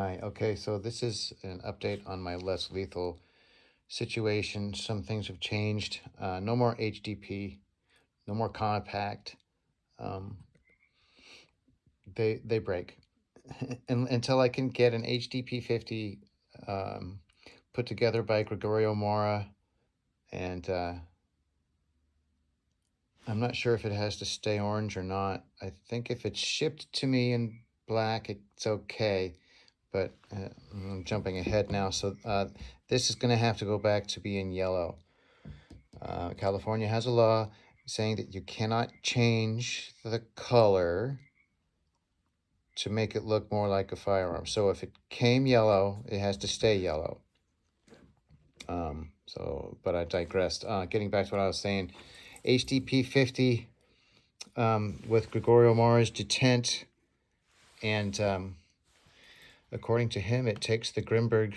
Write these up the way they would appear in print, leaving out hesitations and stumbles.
Hi, okay, so this is an update on my less lethal situation. Some things have changed. No more HDP, no more compact. Um, they break. Until I can get an HDP 50 put together by Gregorio Mora, and I'm not sure if it has to stay orange or not. I think if it's shipped to me in black, it's okay. But I'm jumping ahead now. So this is going to have to go back to being yellow. California has a law saying that you cannot change the color to make it look more like a firearm. So if it came yellow, it has to stay yellow. But I digressed. Getting back to what I was saying, HDP 50 with Gregorio Mora's detent, and according to him, it takes the Grimberg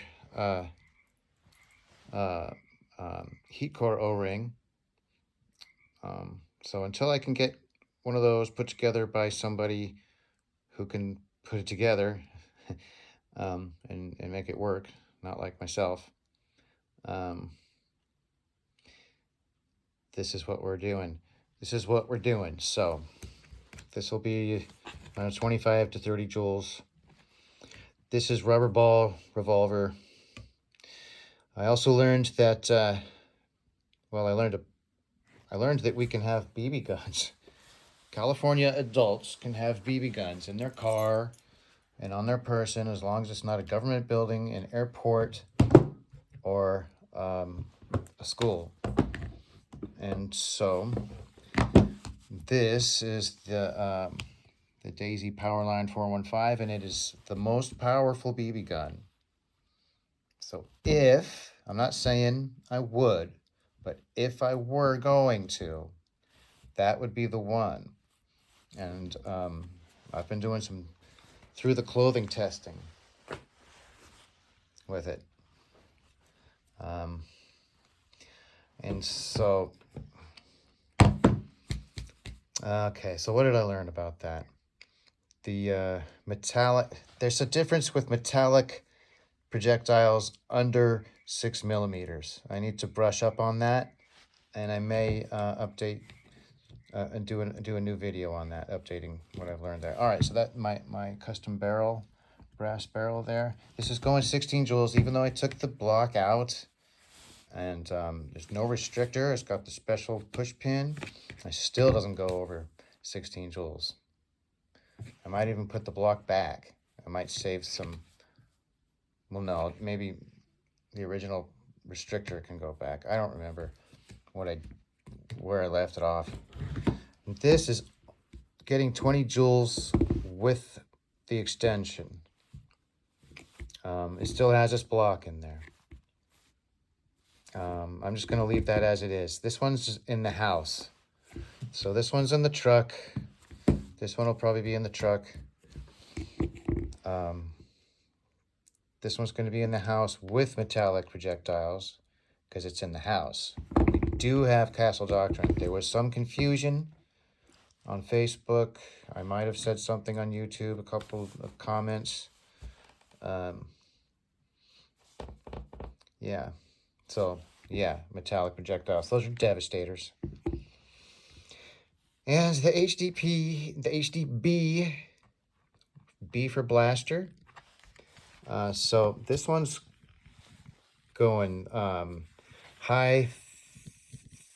heat core O-ring. So until I can get one of those put together by somebody who can put it together and make it work, not like myself, this is what we're doing. So this will be 25 to 30 joules. This is rubber ball revolver. I also learned that, I learned that we can have BB guns. California adults can have BB guns in their car and on their person as long as it's not a government building, an airport, or a school. And so this is the Daisy Powerline 415, and it is the most powerful BB gun. So if, I'm not saying I would, but if I were going to, that would be the one. And I've been doing some through the clothing testing with it. And so, okay, so what did I learn about that? The metallic, there's a difference with metallic projectiles under 6 millimeters. I need to brush up on that, and I may update and do a new video on that, updating what I've learned there. All right, so that my custom barrel, brass barrel there. This is going 16 joules, even though I took the block out, and there's no restrictor. It's got the special push pin. It still doesn't go over 16 joules. I might even put the block back. I might save some. Well, no, maybe the original restrictor can go back. I don't remember where I left it off. This is getting 20 joules with the extension. It still has this block in there. I'm just going to leave that as it is. This one's in the house. So this one's in the truck. This one will probably be in the truck. This one's going to be in the house with metallic projectiles because it's in the house. We do have Castle Doctrine. There was some confusion on Facebook. I might have said something on YouTube, a couple of comments. Yeah. So, yeah, metallic projectiles. Those are devastators. And the HDB, B for blaster. So this one's going high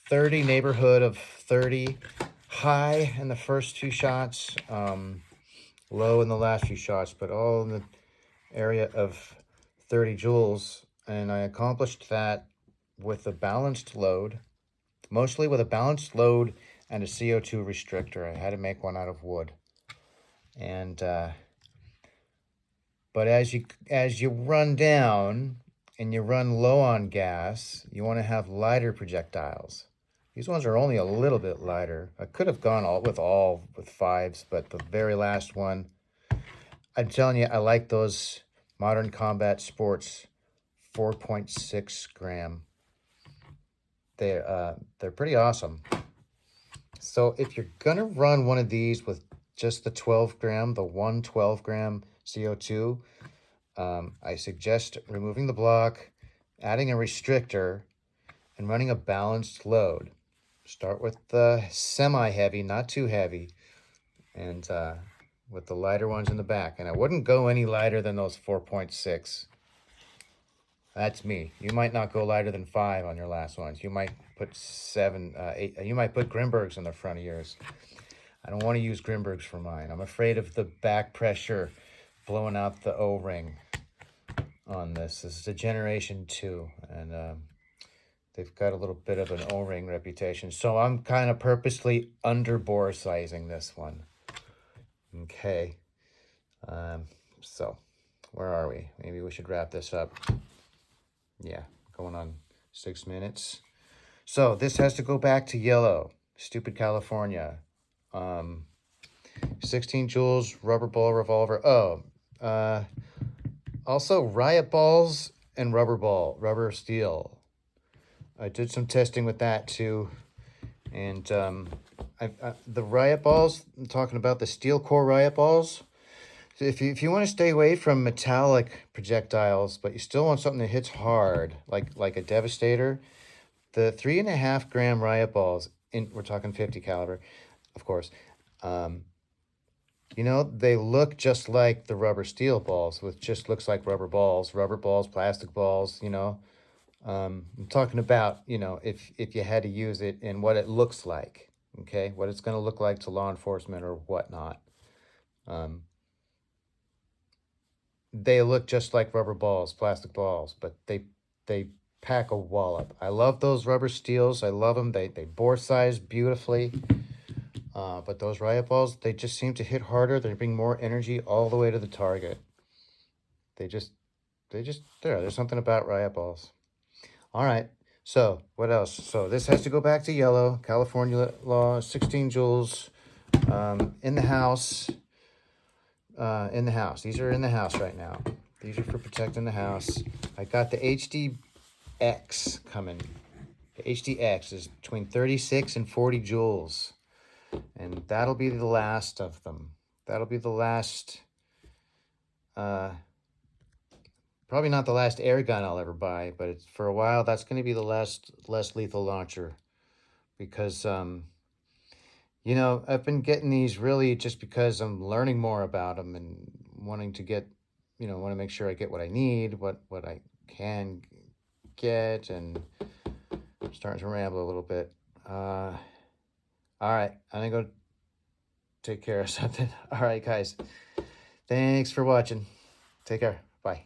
30, neighborhood of 30, high in the first two shots, low in the last few shots, but all in the area of 30 joules. And I accomplished that with a balanced load, mostly with a balanced load and a CO2 restrictor. I had to make one out of wood. And but as you run down and you run low on gas, you want to have lighter projectiles. These ones are only a little bit lighter. I could have gone with fives, but the very last one, I'm telling you, I like those Modern Combat Sports 4.6 gram. They're pretty awesome. So if you're gonna run one of these with just the 12 gram, the 1 12 gram CO2, I suggest removing the block, adding a restrictor, and running a balanced load. Start with the semi-heavy, not too heavy, and with the lighter ones in the back. And I wouldn't go any lighter than those 4.6. That's me. You might not go lighter than 5 on your last ones. You might put 7, 8. You might put Grimbergs in the front of yours. I don't want to use Grimbergs for mine. I'm afraid of the back pressure blowing out the O-ring on this. This is a Generation 2, and they've got a little bit of an O-ring reputation. So I'm kind of purposely under bore sizing this one. Okay. So where are we? Maybe we should wrap this up. Yeah, going on 6 minutes. So this has to go back to yellow. Stupid California. 16 joules, rubber ball revolver. Oh, also riot balls and rubber steel. I did some testing with that too. And the riot balls, I'm talking about the steel core riot balls. If you want to stay away from metallic projectiles, but you still want something that hits hard, like a Devastator, the 3.5 gram riot balls, we're talking 50 caliber, of course, you know, they look just like the rubber steel balls, which just looks like rubber balls, plastic balls, you know. I'm talking about, you know, if you had to use it and what it looks like, okay, what it's going to look like to law enforcement or whatnot. They look just like rubber balls, plastic balls, but they pack a wallop. I love those rubber steels. I love them. They bore size beautifully. But those riot balls, they just seem to hit harder. They bring more energy all the way to the target. There's something about riot balls. All right. So what else? So this has to go back to yellow. California law, 16 joules. In the house. These are in the house right now. These are for protecting the house. I got the HDX coming. The HDX is between 36 and 40 joules. And that'll be the last of them. That'll be the last, probably not the last air gun I'll ever buy, but for a while, that's going to be the less lethal launcher. Because, you know, I've been getting these really just because I'm learning more about them and wanting to get, you know, want to make sure I get what I need, what I can get, and I'm starting to ramble a little bit. All right, I'm going to go take care of something. All right, guys. Thanks for watching. Take care. Bye.